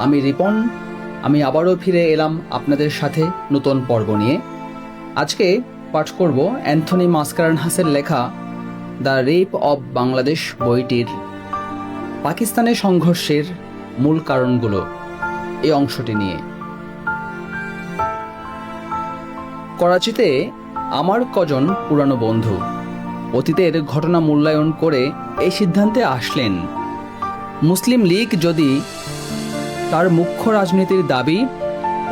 আমি রিপন। আমি আবারও ফিরে এলাম আপনাদের সাথে নতুন পর্ব নিয়ে। আজকে পাঠ করব অ্যান্থনি মাসকারেনহাসের লেখা দ্য রেপ অব বাংলাদেশ বইটির পাকিস্তানের সংঘর্ষের মূল কারণগুলো এই অংশটি নিয়ে। করাচিতে আমার কজন পুরানো বন্ধু অতীতের ঘটনা মূল্যায়ন করে এই সিদ্ধান্তে আসলেন, মুসলিম লীগ যদি তার মুখ্য রাজনীতির দাবি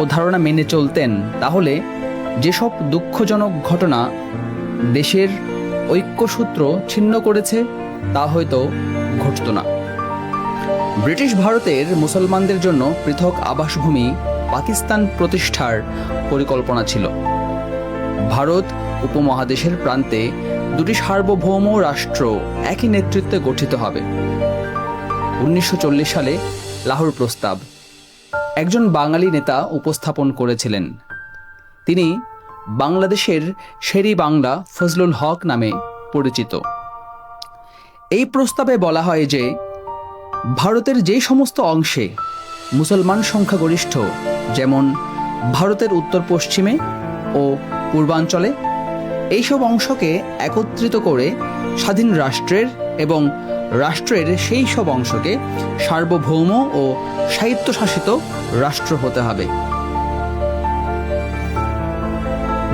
ও ধারণা মেনে চলতেন তাহলে যেসব দুঃখজনক ঘটনা দেশের ঐক্যসূত্র ছিন্ন করেছে তা হয়তো ঘটত না। ব্রিটিশ ভারতের মুসলমানদের জন্য পৃথক আবাসভূমি পাকিস্তান প্রতিষ্ঠার পরিকল্পনা ছিল। ভারত উপমহাদেশের প্রান্তে দুটি সার্বভৌম রাষ্ট্র একই নেতৃত্বে গঠিত হবে। 1940 সালে লাহোর প্রস্তাব একজন বাঙালি নেতা উপস্থাপন করেছিলেন। তিনি বাংলাদেশের শেরি বাংলা ফজলুল হক নামে পরিচিত। এই প্রস্তাবে বলা হয় যে ভারতের যে সমস্ত অংশে মুসলমান সংখ্যাগরিষ্ঠ, যেমন ভারতের উত্তর পশ্চিমে ও পূর্বাঞ্চলে, এইসব অংশকে একত্রিত করে স্বাধীন রাষ্ট্রের এবং রাষ্ট্রের সেই সব অংশকে সার্বভৌম ও স্বায়ত্তশাসিত রাষ্ট্র হতে হবে।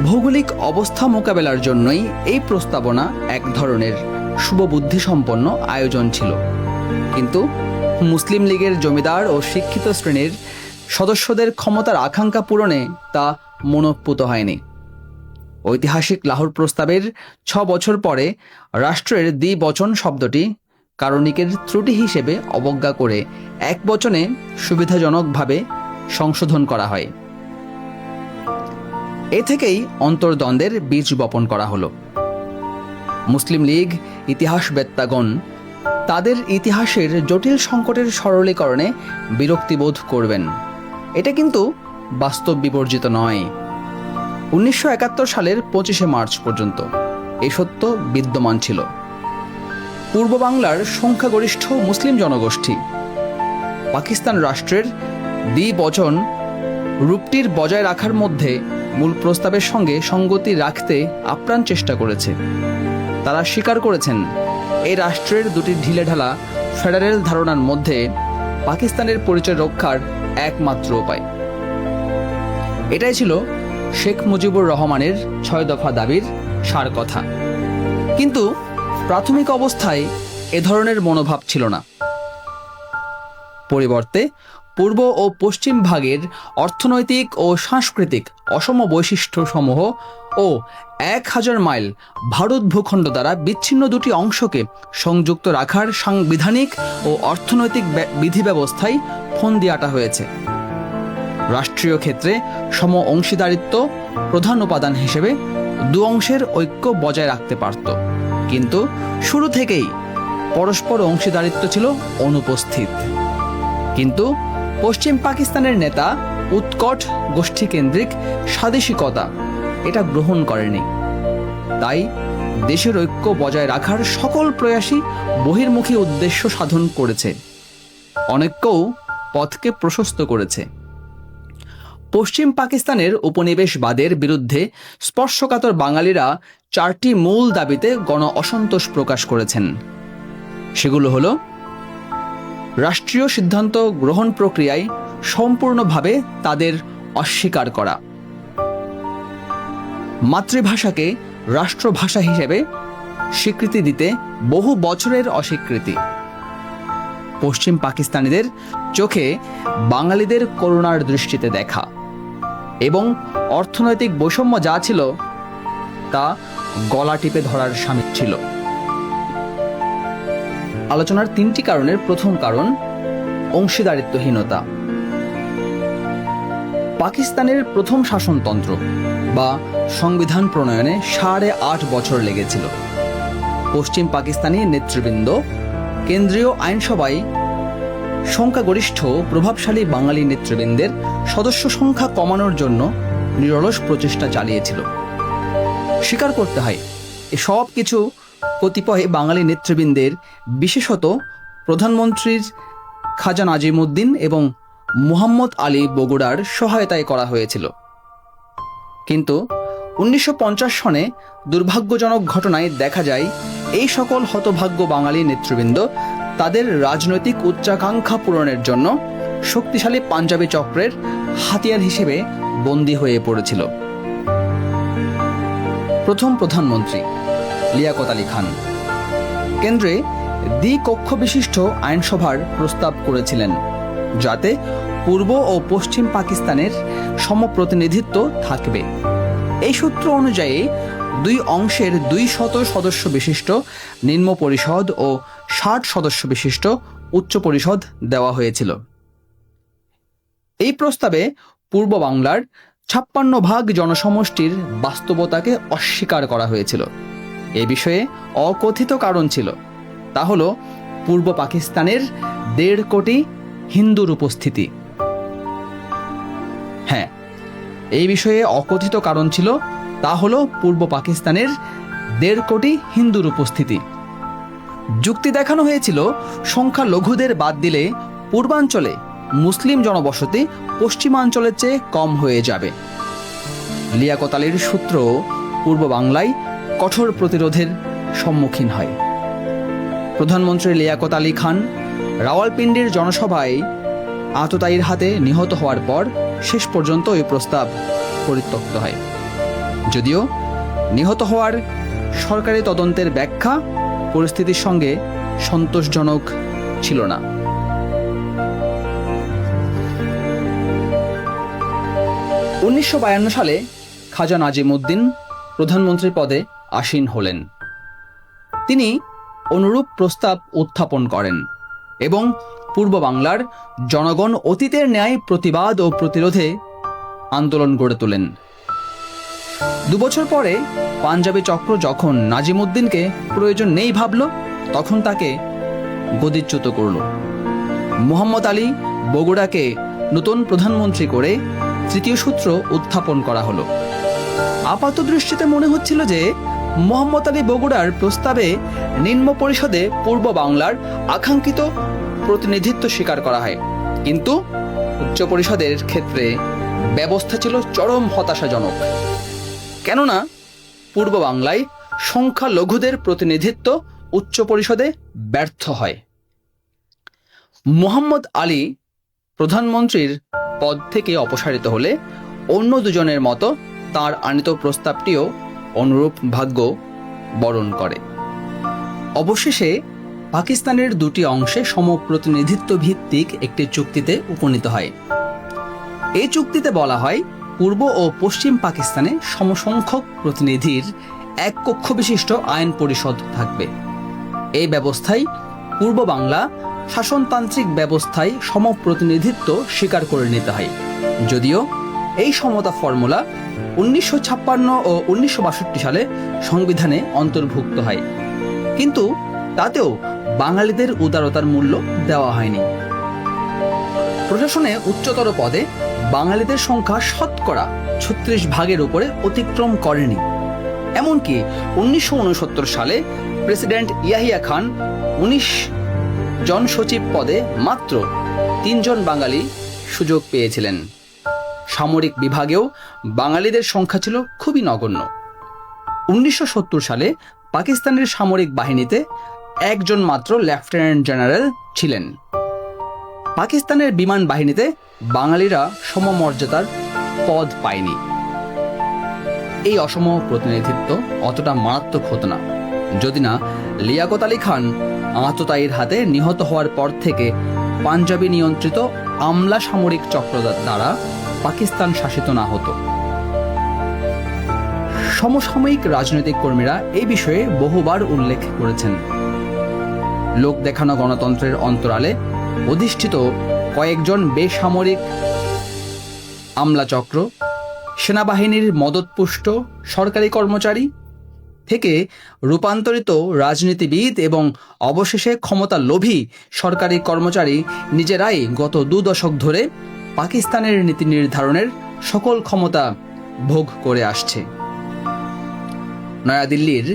ভৌগোলিক অবস্থা মোকাবেলার জন্যই এই প্রস্তাবনা এক ধরনের শুভবুদ্ধিসম্পন্ন আয়োজন ছিল, কিন্তু মুসলিম লীগের জমিদার ও শিক্ষিত শ্রেণীর সদস্যদের ক্ষমতার আকাঙ্ক্ষা পূরণে তা মনোঃপুত হয়নি। ঐতিহাসিক লাহোর প্রস্তাবের 6 বছর পরে রাষ্ট্রের দ্বিবচন শব্দটি কারণিকের ত্রুটি হিসেবে অবজ্ঞা করে এক বচনে সুবিধাজনকভাবে সংশোধন করা হয়। এ থেকেই অন্তর্দ্বন্দ্বের বীজ বপন করা হলো। মুসলিম লীগ ইতিহাসবেত্তাগণ তাদের ইতিহাসের জটিল সংকটের সরলীকরণে বিরক্তিবোধ করবেন, এটা কিন্তু বাস্তব বিবর্জিত নয়। 1971 সালের 25শে মার্চ পর্যন্ত এই সত্য বিদ্যমান ছিল। পূর্ব বাংলার সংখ্যাগরিষ্ঠ মুসলিম জনগোষ্ঠী পাকিস্তান রাষ্ট্রের দ্বিবচন রূপটির বজায় রাখার মধ্যে মূল প্রস্তাবের সঙ্গে সঙ্গতি রাখতে আপ্রাণ চেষ্টা করেছে। তারা স্বীকার করেছেন এই রাষ্ট্রের দুটি ঢিলেঢালা ফেডারেল ধারণার মধ্যে পাকিস্তানের পরিচয় রক্ষার একমাত্র উপায়। এটাই ছিল শেখ মুজিবুর রহমানের 6 দফা দাবির সার কথা। কিন্তু প্রাথমিক অবস্থায় এ ধরনের মনোভাব ছিল না। পরিবর্তে পূর্ব ও পশ্চিম ভাগের অর্থনৈতিক ও সাংস্কৃতিক অসম বৈশিষ্ট্য সমূহ ও 1000 মাইল ভারত ভূখণ্ড দ্বারা বিচ্ছিন্ন দুটি অংশকে সংযুক্ত রাখার সাংবিধানিক ও অর্থনৈতিক বিধি ব্যবস্থায় ফন্দি আঁটা হয়েছে। রাষ্ট্রীয় ক্ষেত্রে সম অংশীদারিত্ব প্রধান উপাদান হিসেবে দু অংশের ঐক্য বজায় রাখতে পারত, কিন্তু শুরু থেকেই পরস্পর অংশীদারিত্ব ছিল অনুপস্থিত। কিন্তু পশ্চিম পাকিস্তানের নেতা উৎকট গোষ্ঠীকেন্দ্রিক স্বাদেশিকতা এটা গ্রহণ করেনি। তাই দেশের ঐক্য বজায় রাখার সকল প্রয়াসই বহির্মুখী উদ্দেশ্য সাধন করেছে, অনেককেও পথকে প্রশস্ত করেছে। পশ্চিম পাকিস্তানের উপনিবেশবাদের বিরুদ্ধে স্পর্শকাতর বাঙালিরা 4টি মূল দাবিতে গণ অসন্তোষ প্রকাশ করেছেন। সেগুলো হলো: রাষ্ট্রীয় সিদ্ধান্ত গ্রহণ প্রক্রিয়ায় সম্পূর্ণভাবে তাদের অস্বীকার করা, মাতৃভাষাকে রাষ্ট্রভাষা হিসেবে স্বীকৃতি দিতে বহু বছরের অস্বীকৃতি, পশ্চিম পাকিস্তানিদের চোখে বাঙালিদের করুণার দৃষ্টিতে দেখা, এবং অর্থনৈতিক বৈষম্য যা ছিল তা গলা টিপে ধরার শামিল ছিল। আলোচনার 3টি কারণের প্রথম কারণ অংশীদারিত্বহীনতা। পাকিস্তানের প্রথম শাসনতন্ত্র বা সংবিধান প্রণয়নে 8.5 বছর লেগেছিল। পশ্চিম পাকিস্তানি নেতৃবৃন্দ কেন্দ্রীয় আইনসভায় সংখ্যাগরিষ্ঠ প্রভাবশালী বাঙালি নেতৃবৃন্দের সদস্য সংখ্যা কমানোর জন্য নিরলস প্রচেষ্টা চালিয়েছিল। স্বীকার করতে হয় এসব কিছু কতিপয় বাঙালি নেতৃবৃন্দের, বিশেষত প্রধানমন্ত্রীর খাজা নাজিমউদ্দিন এবং মুহাম্মদ আলী বগুড়ার সহায়তায় করা হয়েছিল। কিন্তু 1950 সনে দুর্ভাগ্যজনক ঘটনায় দেখা যায় এই সকল হতভাগ্য বাঙালি নেতৃবৃন্দ তাদের রাজনৈতিক উচ্চাকাঙ্ক্ষা পূরণের জন্য শক্তিশালী পাঞ্জাবি চক্রের হাতিয়ার হিসেবে বন্দী হয়ে পড়েছিল। প্রথম প্রধানমন্ত্রী লিয়াকত আলী খান কেন্দ্রে দ্বিকক্ষ বিশিষ্ট আইনসভার প্রস্তাব করেছিলেন, যাতে পূর্ব ও পশ্চিম পাকিস্তানের সমপ্রতিনিধিত্ব থাকবে। এই সূত্র অনুযায়ী দুই অংশের 200 সদস্য বিশিষ্ট নিম্ন পরিষদ ও 60 সদস্য বিশিষ্ট উচ্চ পরিষদ দেওয়া হয়েছিল। এই প্রস্তাবে পূর্ব বাংলার 56 জনসমষ্টির বাস্তবতাকে অস্বীকার করা হয়েছিল। এ বিষয়ে অকথিত কারণ ছিল, তা হল পূর্ব পাকিস্তানের 1.5 কোটি হিন্দুর উপস্থিতি। হ্যাঁ, এই বিষয়ে অকথিত কারণ ছিল, তা হল পূর্ব পাকিস্তানের 1.5 কোটি হিন্দুর উপস্থিতি। যুক্তি দেখানো হয়েছিল, সংখ্যালঘুদের বাদ দিলে পূর্বাঞ্চলে মুসলিম জনবসতি পশ্চিমাঞ্চলের চেয়ে কম হয়ে যাবে। লিয়াকত আলীর সূত্র পূর্ব বাংলায় কঠোর প্রতিরোধের সম্মুখীন হয়। প্রধানমন্ত্রী লিয়াকত আলী খান রাওয়ালপিন্ডির জনসভায় আততায়ীর হাতে নিহত হওয়ার পর শেষ পর্যন্ত এই প্রস্তাব পরিত্যক্ত হয়। যদিও নিহত হওয়ার সরকারি তদন্তের ব্যাখ্যা পরিস্থিতির সঙ্গে সন্তোষজনক ছিল না। 1952 সালে খাজা নাজিমউদ্দিন প্রধানমন্ত্রী পদে আসীন হলেন। তিনি অনুরূপ প্রস্তাব উত্থাপন করেন এবং পূর্ব বাংলার জনগণ অতীতের ন্যায় প্রতিবাদ ও প্রতিরোধে আন্দোলন গড়ে তোলেন। 2 বছর পরে পাঞ্জাবি চক্র যখন নাজিমউদ্দিনকে প্রয়োজন নেই ভাবল, তখন তাকে গদিচ্যুত করল। মুহাম্মদ আলী বগুড়াকে নতুন প্রধানমন্ত্রী করে তৃতীয় সূত্র উত্থাপন করা হলো। আপাত দৃষ্টিতে মনে হচ্ছিল যে মুহাম্মদ আলী বগুড়ার প্রস্তাবে নিম্ন পরিষদে পূর্ব বাংলার আকাঙ্ক্ষিত প্রতিনিধিত্ব স্বীকার করা হয়, কিন্তু উচ্চ পরিষদের ক্ষেত্রে ব্যবস্থা ছিল চরম হতাশাজনক। কেননা পূর্ব বাংলায় সংখ্যালঘুদের প্রতিনিধিত্ব উচ্চ পরিষদে ব্যর্থ হয়। মুহাম্মদ আলী প্রধানমন্ত্রীর পদ থেকে অপসারিত হলে অন্য দুজনের মতো তার আনিত প্রস্তাবটিও অনুরূপ ভাগ্য বরণ করে। অবশেষে পাকিস্তানের 2টি অংশে সমপ্রতিনিধিত্ব ভিত্তিক একটি চুক্তিতে উপনীত হয়। এই চুক্তিতে বলা হয়, পূর্ব ও পশ্চিম পাকিস্তানে সমসংখ্যক প্রতিনিধির 1 কক্ষ বিশিষ্ট আইন পরিষদ থাকবে। এই ব্যবস্থায় পূর্ব বাংলা শাসনতান্ত্রিক ব্যবস্থায় সমপ্রতিনিধিত্ব স্বীকার করে নিতে হয়। যদিও এই সমতা ফর্মুলা 1956 ও 1962 সালে সংবিধানে অন্তর্ভুক্ত হয়, কিন্তু তাতেও বাঙালিদের উদারতার মূল্য দেওয়া হয়নি। প্রশাসনে উচ্চতর পদে বাঙালিদের সংখ্যা শতকরা 36% উপরে অতিক্রম করেনি। এমনকি 1969 সালে প্রেসিডেন্ট ইয়াহিয়া খান 19 জন সচিব পদে মাত্র 3 জন বাঙালি সুযোগ পেয়েছিলেন। সামরিক বিভাগেও বাঙালিদের সংখ্যা ছিল খুবই নগণ্য। 1970 সালে পাকিস্তানের সামরিক বাহিনীতে 1 জন মাত্র লেফটেন্যান্ট জেনারেল ছিলেন। পাকিস্তানের বিমান বাহিনীতে বাঙালিরা সমমর্যাদার পদ পায়নি। এই অসম প্রতিনিধিত্ব অতটা মারাত্মক হতো না যদি না লিয়াকত আলী খান আততায়ীর হাতে নিহত হওয়ার পর থেকে পাঞ্জাবি নিয়ন্ত্রিত আমলা সামরিক চক্র দ্বারা পাকিস্তান শাসিত না হতো। সমসাময়িক রাজনৈতিক কর্মীরা এই বিষয়ে বহুবার উল্লেখ করেছেন। লোক দেখানো গণতন্ত্রের অন্তরালে অধিষ্ঠিত কয়েকজন বেসামরিক আমলা চক্র, সেনাবাহিনীর মদতপুষ্ট সরকারি কর্মচারী থেকে রূপান্তরিত রাজনীতিবিদ এবং অবশেষে ক্ষমতা লোভী সরকারি কর্মচারী নিজেরাই গত 2 দশক ধরে পাকিস্তানের নীতি নির্ধারণের সকল ক্ষমতা ভোগ করে আসছে। নয়াদিল্লির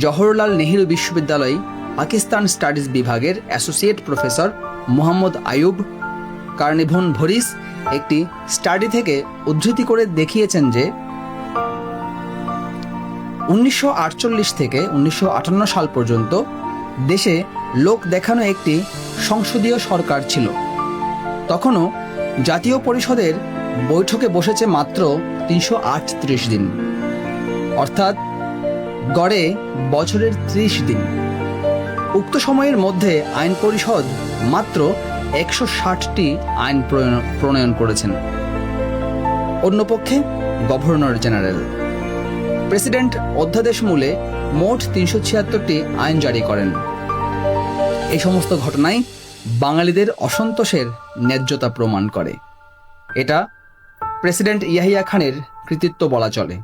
জওহরলাল নেহেরু বিশ্ববিদ্যালয় পাকিস্তান স্টাডিজ বিভাগের অ্যাসোসিয়েট প্রফেসর মোহাম্মদ আয়ুব কার্নিভন ভরিস একটি স্টাডি থেকে উদ্ধৃতি করে দেখিয়েছেন যে 1948 থেকে 1958 সাল পর্যন্ত দেশে লোক দেখানো একটি সংসদীয় সরকার ছিল। তখনও জাতীয় পরিষদের বৈঠকে বসেছে মাত্র 338 দিন, অর্থাৎ গড়ে বছরের 30 দিন। উক্ত সময়ের মধ্যে আইন পরিষদ মাত্র 160টি আইন প্রণয়ন করেছেন। অন্যপক্ষে গভর্নর জেনারেল প্রেসিডেন্ট অধ্যাদেশমূলে মোট 376টি আইন জারি করেন। এই সমস্ত ঘটনাই বাঙালিদের অসন্তোষের ন্যায্যতা প্রমাণ করে। এটা প্রেসিডেন্ট ইয়াহিয়া খানের কৃতিত্ব বলা চলে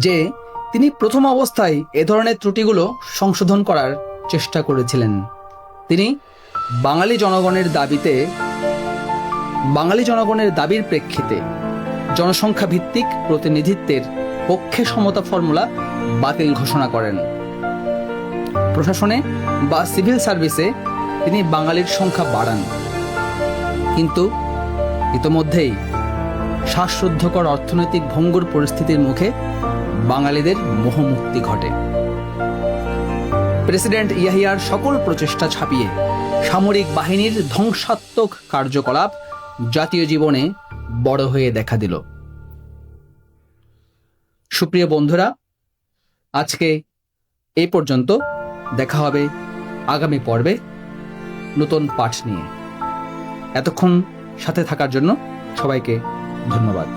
যে তিনি প্রথম অবস্থায় এ ধরনের ত্রুটিগুলো সংশোধন করার চেষ্টা করেছিলেন। তিনি বাঙালি জনগণের দাবির প্রেক্ষিতে জনসংখ্যা ভিত্তিক প্রতিনিধিত্বের পক্ষে সমতা ফর্মুলা বাতিল ঘোষণা করেন। প্রশাসনে বা সিভিল সার্ভিসে তিনি বাঙালির সংখ্যা বাড়ান, কিন্তু ইতোমধ্যেই শ্বাসরুদ্ধকর অর্থনৈতিক ভঙ্গুর পরিস্থিতির মুখে বাঙালিদের মোহমুক্তি ঘটে। প্রেসিডেন্ট ইয়াহিয়ার সকল প্রচেষ্টা ছাপিয়ে সামরিক বাহিনীর ধ্বংসাত্মক কার্যকলাপ জাতীয় জীবনে বড় হয়ে দেখা দিল। সুপ্রিয় বন্ধুরা, আজকে এই পর্যন্ত। দেখা হবে আগামী পর্বে নতুন পাঠ নিয়ে। এতক্ষণ সাথে থাকার জন্য সবাইকে ধন্যবাদ।